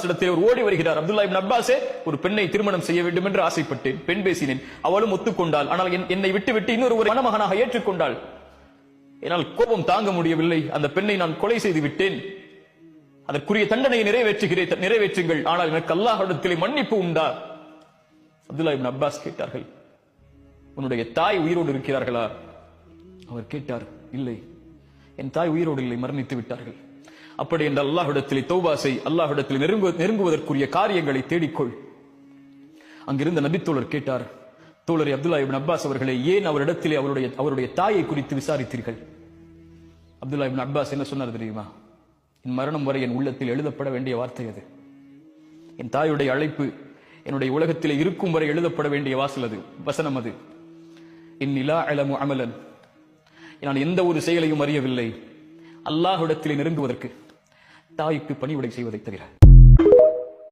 Abbas இடத்தில் ஒரு ஓடி வருகிறார். அப்துல்லா இப்னு அப்பாஸே, ஒரு பெண்ணை திருமணம் செய்ய வேண்டும் என்று ஆசைப்பட்டேன், பெண் பேசினேன், அவளும் ஒத்துக்கொண்டாள். ஆனால் என்னை விட்டு ஒரு மணமகனாக ஏற்றுக்கொண்டாள். என்னால் கோபம் தாங்க முடியவில்லை, அந்த பெண்ணை நான் கொலை செய்து விட்டேன், அதற்குரிய தண்டனையை நிறைவேற்றுங்கள், ஆனால் எனக்கு அல்லாஹ்விடத்திலே மன்னிப்பு உண்டா? அப்துல்லா இப்னு அப்பாஸ் கேட்டார்கள், உன்னுடைய தாய் உயிரோடு இருக்கிறார்களா? அவர் கேட்டார், இல்லை, என் தாய் உயிரோடு இல்லை, மரணித்து விட்டார்கள். அப்படி என்ற அல்லாஹ்விடத்திலே தௌபா செய், அல்லாஹ்விடத்திலே நெருங்குவதற்குரிய காரியங்களை தேடிக்கொள். அங்கிருந்த நபித்தோழர் கேட்டார், தோழரை அப்துல்லா இப்னு அப்பாஸ் அவர்களே, ஏன் அவரிடத்திலே அவருடைய தாயை குறித்து விசாரித்தீர்கள்? அப்துல்லா இப்னு அப்பாஸ் என்ன சொன்னார் தெரியுமா? என் மரணம் வரை என் உள்ளத்தில் எழுதப்பட வேண்டிய வார்த்தை அது. என் தாயுடைய அழைப்பு என்னுடைய உலகத்திலே இருக்கும் வரை எழுதப்பட வேண்டிய வசனம் அது. இன்னிலா அலமு அமலன், நான் எந்த ஒரு செயலையும் அறியவில்லை அல்லாஹ்விடத்திலே நெருங்குவதற்கு தாய்க்கு பணிவிடை செய்வதை தவிர.